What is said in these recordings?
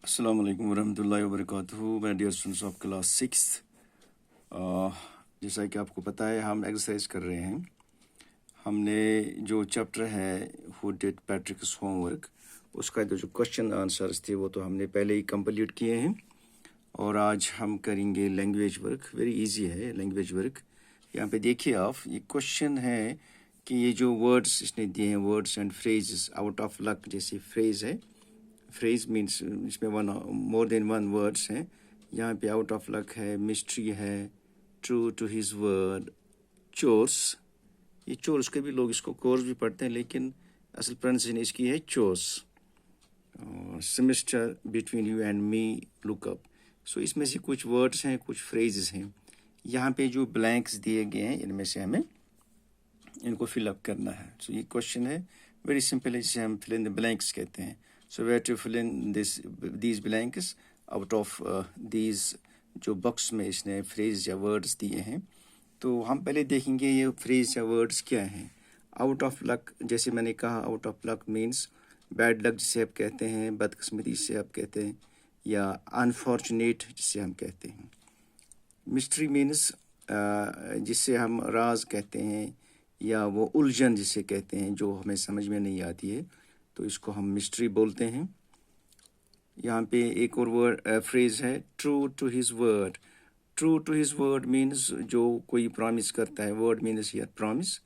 अस्सलाम वालेकुम वरहमतुल्लाहि वबरकातुहू my dear students of class six. जैसा कि आपको पता है हम एक्सरसाइज कर रहे हैं। हमने जो चैप्टर है हु डिड पैट्रिक्स होमवर्क, उसका जो क्वेश्चन आंसर्स थे वो तो हमने पहले ही कंप्लीट किए हैं। और आज हम करेंगे लैंग्वेज वर्क। वेरी इजी है लैंग्वेज वर्क। यहाँ पे देखिए आप, ये क्वेश्चन है कि ये जो वर्ड्स इसने दिए हैं, words and phrases, out of luck जैसी फ्रेज है। फ्रेज मीन्स इसमें मोर देन वन वर्ड्स हैं। यहाँ पे आउट ऑफ लक है, मिस्ट्री है, true to his word, chores. ये चोर्स के भी लोग इसको कोर्स भी पढ़ते हैं, लेकिन असल प्रोनाउंसिएशन इसकी है chores. Semester between you and me, look up. So इसमें से कुछ वर्ड्स हैं, कुछ फ्रेजेस हैं। यहाँ पे जो ब्लैंक्स दिए गए हैं, इनमें से हमें इनको फिलअप करना है। सो ये क्वेश्चन है वेरी सिंपल है, जिसे हम फिल इन द ब्लैंक्स कहते हैं। So way to fill in these blanks out of these जो बॉक्स में इसने फ्रेज या वर्ड्स दिए हैं। तो हम पहले देखेंगे ये फ्रेज या वर्ड्स क्या हैं। आउट ऑफ लक, जैसे मैंने कहा, out of luck means bad luck जिसे आप कहते हैं, बदकिस्मती जिसे आप कहते हैं, या अनफॉर्चुनेट जिसे हम कहते हैं। मिस्ट्री मीन्स जिसे हम राज कहते हैं, या वो उलझन जिसे कहते हैं जो हमें समझ में नहीं आती है, तो इसको हम मिस्ट्री बोलते हैं। यहाँ पे एक और वर्ड फ्रेज है, true to his word. True to his word means जो कोई प्रॉमिस करता है, वर्ड मीन्स हियर प्रॉमिस,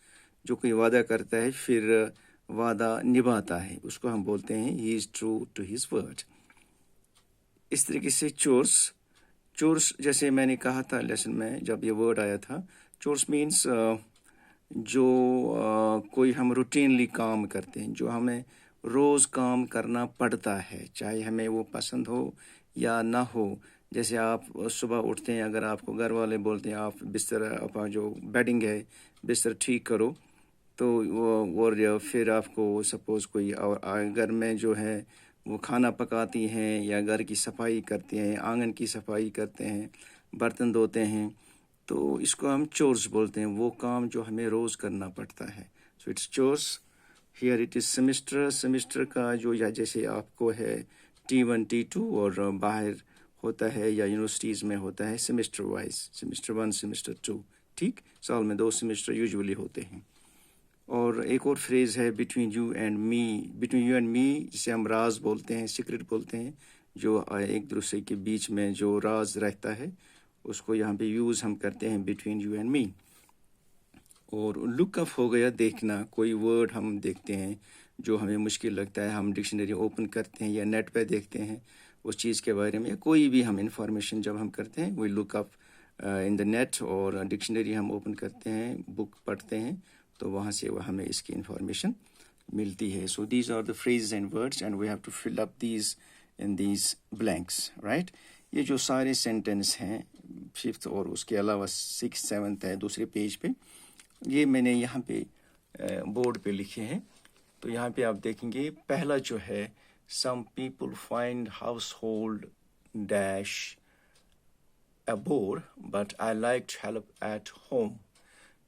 जो कोई वादा करता है फिर वादा निभाता है, उसको हम बोलते हैं he is true to his word. इस तरीके से चोर्स, चोर्स जैसे मैंने कहा था लेसन में जब ये वर्ड आया था, चोर्स मीन्स जो कोई हम रूटीनली काम करते हैं, जो हमें रोज़ काम करना पड़ता है, चाहे हमें वो पसंद हो या ना हो। जैसे आप सुबह उठते हैं, अगर आपको घर वाले बोलते हैं आप बिस्तर, आपका जो बेडिंग है बिस्तर ठीक करो, तो वो और फिर आपको सपोज़ कोई और घर में जो है वो खाना पकाती हैं या घर की सफाई करते हैं, आंगन की सफाई करते हैं, बर्तन धोते हैं, तो इसको हम चोर्स बोलते हैं, वो काम जो हमें रोज़ करना पड़ता है। So it's chores. Here it is semester. Semester का जो, या जैसे आपको है T1 T2 और बाहर होता है या यूनिवर्सिटीज़ में होता है सेमेस्टर वाइज, सेमेस्टर 1 सेमेस्टर 2। ठीक, साल में 2 सेमेस्टर यूजुअली होते हैं। और एक और फ्रेज़ है between you and me. Between you and मी जिसे हम राज बोलते हैं, सीक्रेट बोलते हैं, जो एक दूसरे के बीच में जो राज रहता है, उसको यहाँ पे यूज़ हम करते हैं बिटवीन यू एंड मी। और लुकअप हो गया देखना, कोई वर्ड हम देखते हैं जो हमें मुश्किल लगता है, हम डिक्शनरी ओपन करते हैं या नेट पे देखते हैं उस चीज़ के बारे में, या कोई भी हम इंफॉर्मेशन जब हम करते हैं V lookup in the net, और डिक्शनरी हम ओपन करते हैं, बुक पढ़ते हैं, तो वहाँ से वो हमें इसकी इंफॉर्मेशन मिलती है। So these are the phrases and words and we have to fill up these in these blanks, right. ये जो सारे सेंटेंस हैं, फिफ्थ और उसके अलावा सिक्स सेवन्थ है दूसरे पेज पे, ये मैंने यहाँ पे बोर्ड पे लिखे हैं। तो यहाँ पे आप देखेंगे पहला जो है, some people find household dash a bore but I liked help at home।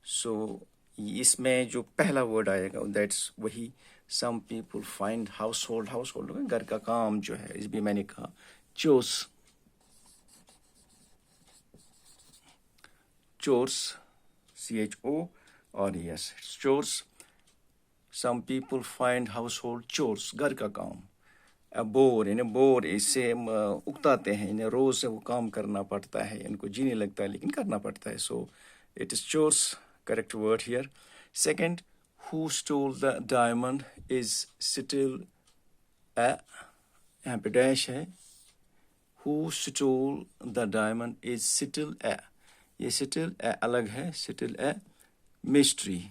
So इसमें जो पहला वर्ड आएगा दैट्स वही some people find household. Household घर का काम जो है, इस भी मैंने कहा chores, chores CHORES, chores. Some people find household chores, घर का काम। बोर, इन्हें बोर इससे उकताते हैं, इन्हें रोज से वो काम करना पड़ता है, इनको जी नहीं लगता है लेकिन करना पड़ता है। So it is chores, correct word here. Second, who stole the diamond is still a, यहाँ पे डैश है, who stole the diamond is still a, ये स्टिल ए अलग है, स्टिल ए मिस्ट्री,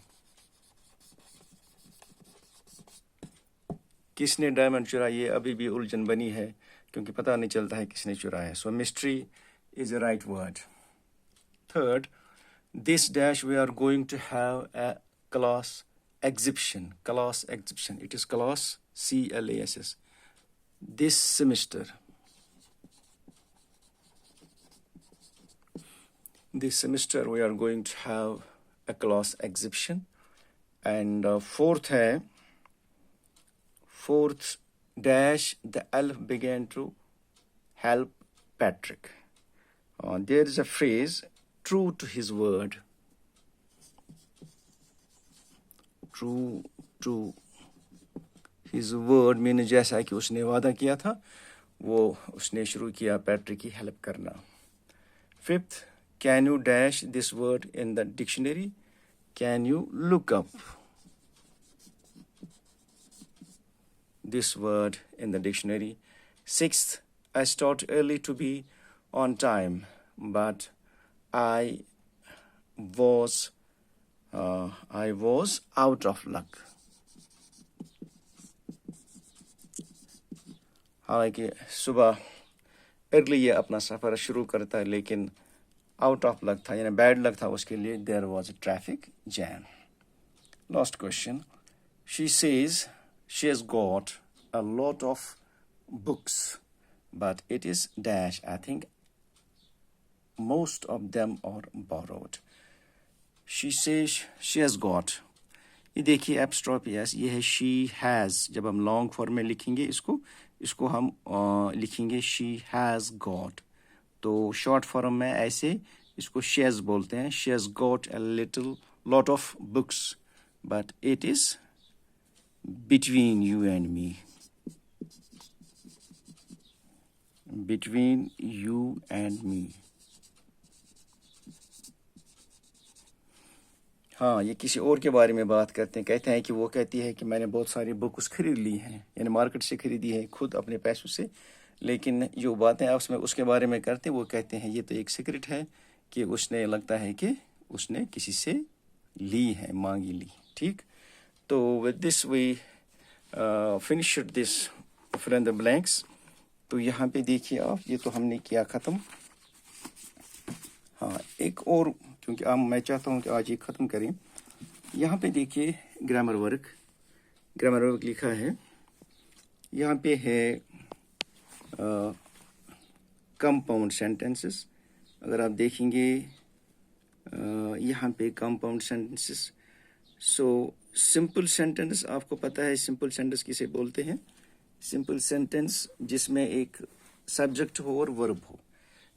किसने डायमंड चुराई, अभी भी उलझन बनी है क्योंकि पता नहीं चलता है किसने चुराया। So mystery is a right word. Third, this dash we are going to have a class exhibition, class exhibition, it is class CLASS, this semester, we are going to have a class exhibition। and fourth है, fourth dash the elf began to help Patrick. There is a phrase, true to his word. True to his word mean जैसा कि उसने वादा किया था वो उसने शुरू किया पैट्रिक की हेल्प करना. Fifth, can you dash this word in the dictionary? Can you look up this word in the dictionary? Sixth, I start early to be on time, but I was out of luck. हालांकि सुबह early ये अपना सफ़र शुरू करता है लेकिन out of luck था यानी बैड लक था उसके लिए. There was a traffic jam. Last question. She says she has got a lot of books but it is dash. I think most of them are borrowed. She says she has got. ये देखिए एप्स्ट्रॉफी S ये है she has. जब हम long form में लिखेंगे इसको हम लिखेंगे she has got. तो शॉर्ट फॉर्म में ऐसे इसको she has बोलते हैं. She has got a lot of books but it is between you and me. Between you and me. हाँ ये किसी और के बारे में बात करते हैं. कहते हैं कि वो कहती है कि मैंने बहुत सारी बुक्स खरीद ली हैं यानी मार्केट से खरीदी है खुद अपने पैसों से. लेकिन जो बातें आपस में उसके बारे में करते हैं वो कहते हैं ये तो एक सीक्रेट है कि उसने लगता है कि उसने किसी से ली है मांगी ली. ठीक. तो with this we finish this fill in the blanks. तो यहाँ पे देखिए आप ये तो हमने किया ख़त्म. हाँ एक और क्योंकि मैं चाहता हूँ कि आज ये ख़त्म करें. यहाँ पे देखिए ग्रामर वर्क लिखा है. यहाँ पे है कंपाउंड सेंटेंसेस. अगर आप देखेंगे यहाँ पे compound sentences. So simple sentence आपको पता है सिंपल सेंटेंस किसे बोलते हैं. सिंपल सेंटेंस जिसमें एक सब्जेक्ट हो और वर्ब हो.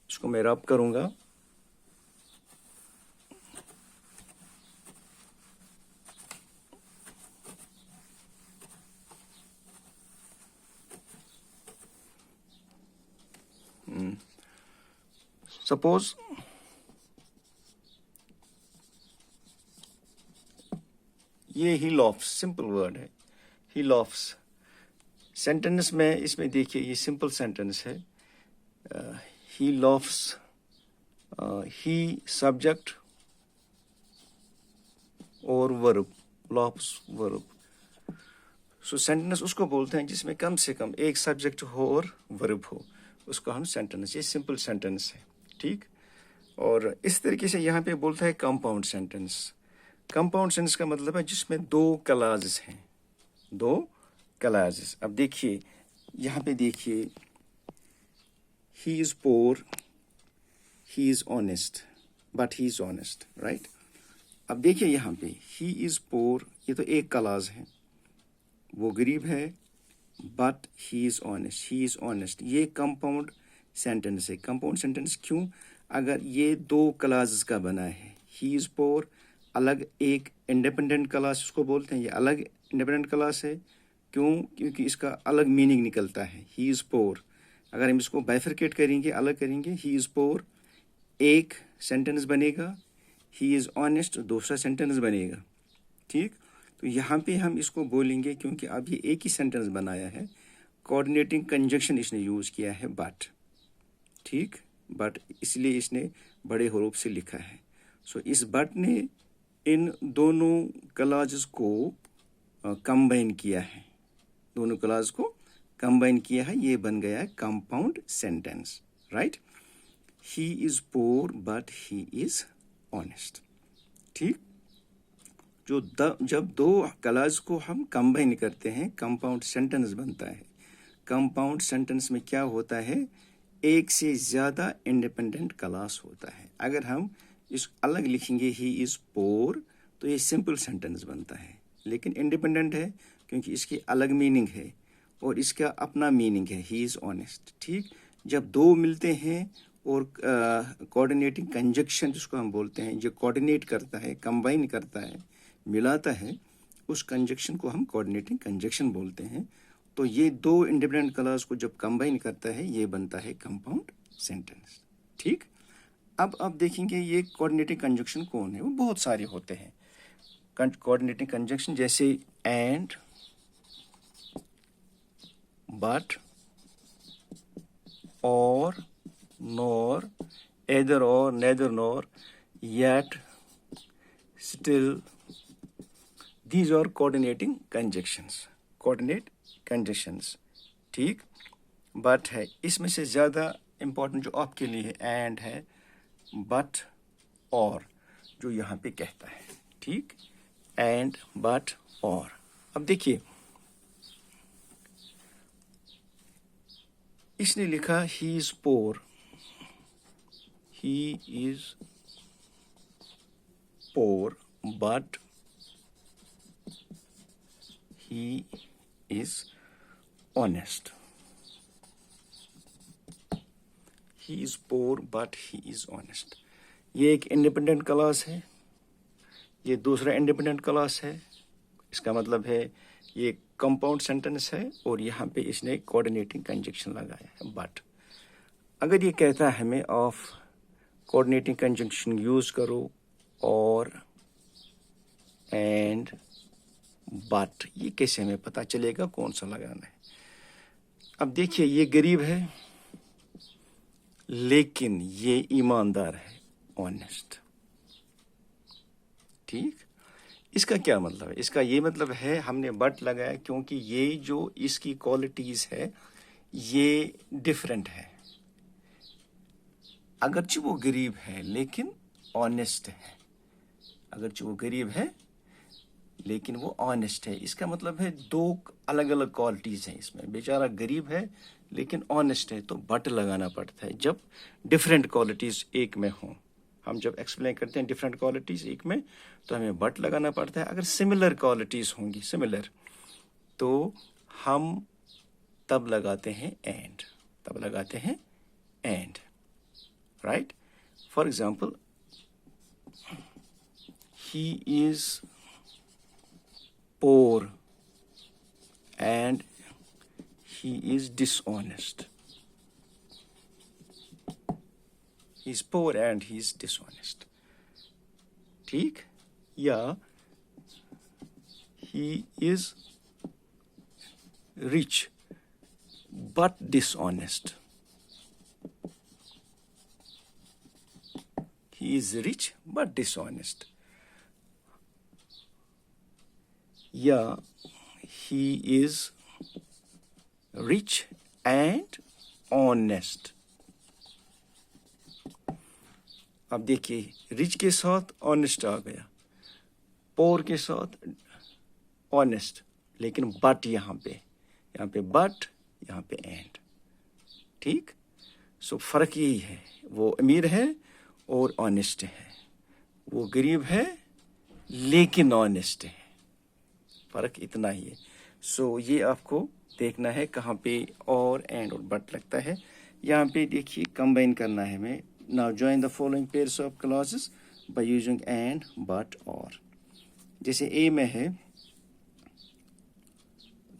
इसको मैं रब करूँगा. सपोज ये ही लॉफ्स सिंपल वर्ड है. ही लॉफ्स सेंटेंस में इसमें देखिए ये सिंपल सेंटेंस है. ही लॉफ्स ही सब्जेक्ट और वर्ब लॉफ्स वर्ब. सो सेंटेंस उसको बोलते हैं जिसमें कम से कम एक सब्जेक्ट हो और वर्ब हो. उसको हम सेंटेंस ये सिंपल सेंटेंस है. ठीक. और इस तरीके से यहाँ पे बोलता है कंपाउंड सेंटेंस. कंपाउंड सेंटेंस का मतलब है जिसमें दो क्लॉजेस हैं. दो क्लॉजेस. अब देखिए यहाँ पे देखिए he is poor he is honest but he is honest. Right. अब देखिए यहाँ पे ही इज पोर ये तो एक क्लॉज है. वो गरीब है बट ही इज ऑनेस्ट. ये कंपाउंड सेंटेंस है. कंपाउंड सेंटेंस क्यों. अगर ये दो क्लॉजेस का बना है. ही इज पोर अलग एक इंडिपेंडेंट क्लास उसको बोलते हैं. ये अलग इंडिपेंडेंट क्लास है. क्यों. क्योंकि इसका अलग मीनिंग निकलता है. ही इज़ पोर अगर हम इसको बाइफरकेट करेंगे अलग करेंगे ही इज़ पोर एक सेंटेंस बनेगा. ही इज़ ऑनेस्ट दूसरा सेंटेंस बनेगा. ठीक. तो यहाँ पे हम इसको बोलेंगे क्योंकि अब ये एक ही सेंटेंस बनाया है. कोऑर्डिनेटिंग कंजक्शन इसने यूज़ किया है बट. ठीक. बट इसलिए इसने बड़े हरूफ से लिखा है. सो इस बट ने इन दोनों क्लॉजेस को कंबाइन किया है. दोनों क्लॉज को कंबाइन किया है. ये बन गया है compound sentence. Right. He is poor but he is honest. ठीक. जब दो क्लॉज को हम कंबाइन करते हैं कंपाउंड सेंटेंस बनता है. कंपाउंड सेंटेंस में क्या होता है एक से ज़्यादा इंडिपेंडेंट क्लॉज होता है. अगर हम इस अलग लिखेंगे ही इज़ पोर तो ये सिंपल सेंटेंस बनता है. लेकिन इंडिपेंडेंट है क्योंकि इसकी अलग मीनिंग है और इसका अपना मीनिंग है ही इज़ ऑनेस्ट. ठीक. जब दो मिलते हैं और कोऑर्डिनेटिंग कंजक्शन जिसको हम बोलते हैं, जो कोऑर्डिनेट करता है, कंबाइन करता है, मिलाता है, उस कंजक्शन को हम कोऑर्डिनेटिंग कंजक्शन बोलते हैं। तो ये दो इंडिपेंडेंट कलर्स को जब कंबाइन करता है ये बनता है कंपाउंड सेंटेंस। ठीक, अब आप देखेंगे ये कोऑर्डिनेटिंग कंजक्शन कौन है, वो बहुत सारे होते हैं कोऑर्डिनेटिंग कंजक्शन, जैसे एंड, बट, और, nor, either or, neither nor, yet, still. These are coordinating conjunctions, coordinate conjunctions. ठीक, but है इसमें से ज़्यादा इम्पोर्टेंट जो आपके लिए है एंड है, but, और, जो यहाँ पे कहता है। ठीक, एंड, but, और। अब देखिए इसने लिखा he is poor, he is poor, but he is honest. He is poor, but he is honest. ये एक इंडिपेंडेंट क्लास है, ये दूसरा इंडिपेंडेंट क्लास है। इसका मतलब है ये कंपाउंड सेंटेंस है और यहाँ पे इसने कोऑर्डिनेटिंग कंजक्शन लगाया है। बट अगर ये कहता है हमें ऑफ कोऑर्डिनेटिंग कंजक्शन यूज करो और एंड बट, ये कैसे हमें पता चलेगा कौन सा लगाना है? अब देखिए ये गरीब है लेकिन ये ईमानदार है, ऑनेस्ट। ठीक, इसका क्या मतलब है? इसका ये मतलब है हमने बट लगाया क्योंकि ये जो इसकी क्वालिटीज है ये डिफरेंट है। अगरचे वो गरीब है लेकिन ऑनेस्ट है, अगरचे वो गरीब है लेकिन वो ऑनेस्ट है, इसका मतलब है दो अलग अलग क्वालिटीज हैं इसमें। बेचारा गरीब है लेकिन ऑनेस्ट है, तो बट लगाना पड़ता है जब डिफरेंट क्वालिटीज एक में हों। हम जब एक्सप्लेन करते हैं डिफरेंट क्वालिटीज एक में तो हमें बट लगाना पड़ता है। अगर सिमिलर क्वालिटीज होंगी, सिमिलर, तो हम तब लगाते हैं एंड, तब लगाते हैं and, right. For example, he is poor and he is dishonest. He is poor and he is dishonest. ठीक, या he is rich but dishonest. He is rich but dishonest. या he is rich and honest. अब देखिए rich के साथ honest आ गया, पोर के साथ ऑनेस्ट, लेकिन बट यहाँ पे बट, यहाँ पे एंड। ठीक, सो फर्क यही है, वो अमीर है और ऑनेस्ट है, वो गरीब है लेकिन ऑनेस्ट है, फर्क इतना ही है। सो ये आपको देखना है कहाँ पे और एंड और बट लगता है। यहाँ पे देखिए कंबाइन करना है हमें। Now join the following pairs of clauses by using and, but, और। जैसे ए में है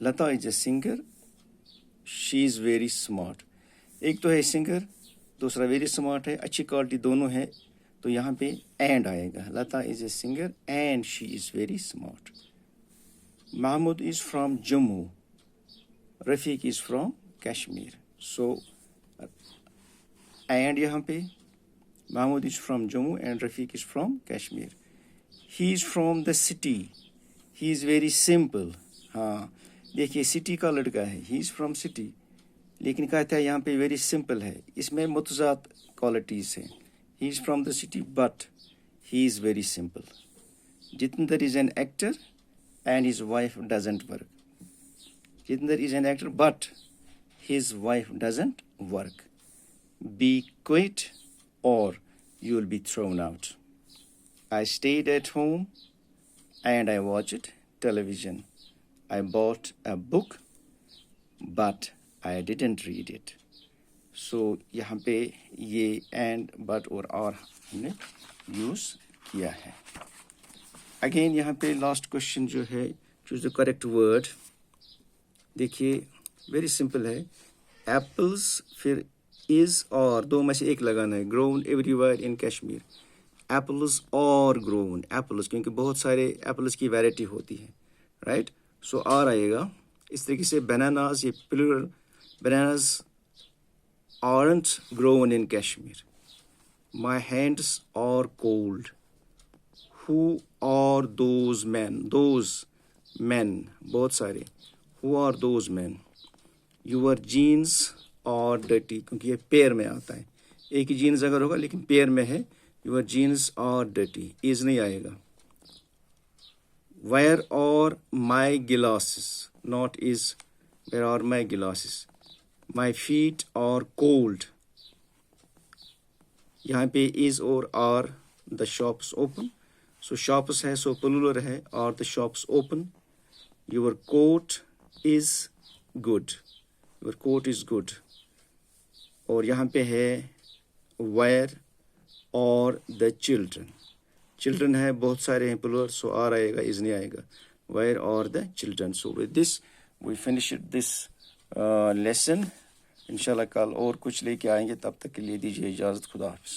Lata is a singer, she is very smart. एक तो है सिंगर, दूसरा वेरी स्मार्ट है, अच्छी क्वालिटी दोनों है, तो यहाँ पे एंड आएगा। Lata is a singer and she is very smart. Mahmoud is from Jammu, Rafiq is from Kashmir. So, and यहाँ पे Mahmoud is from Jammu and Rafiq is from Kashmir. He is from the city. He is very simple. हाँ, देखिए city का लड़का है, he is from city, लेकिन कहता है यहाँ पे very simple है, इसमें मुतज़ाद क्वालिटीज़ हैं। He is from the city but he is very simple. Jitendra is an actor and his wife doesn't work. Jitendra is an actor but his wife doesn't work. Be quiet or you will be thrown out. I stayed at home and I watched television. I bought a book but I didn't read it. सो यहाँ पे ये and, but और हमने use किया है। Again यहाँ पे last question जो है, चूज द करेक्ट वर्ड। देखिए वेरी सिंपल है, एप्पल्स फिर इज और दो में से एक लगाना है। Grown everywhere in Kashmir, apples और ग्रोन, एप्पल्स क्योंकि बहुत सारे एप्पल्स की वैरायटी होती है, राइट। सो आर आएगा। इस तरीके से बनानास, ये plural, bananas aren't grown in Kashmir. My hands are cold. Who are those men? Those men, बहुत सारे। Who are those men? Your jeans are dirty, क्योंकि ये पेयर में आता है। एक ही जीन्स अगर होगा लेकिन पेयर में है, your jeans are dirty, is नहीं आएगा। Where are my glasses? Not is, where are my glasses? My feet are cold. यहाँ पे is और are, the shops open. So shops है, so plural है, are the shops open. Your coat is good. Your coat is good. और यहाँ पे है where or the children. Children है, बहुत सारे हैं plural, so are आएगा, is नहीं आएगा। Where are the children? So with this we finished this lesson। इंशाल्लाह कल और कुछ लेके आएंगे, तब तक के लिए दीजिए इजाज़त। खुदा हाफ़िज़।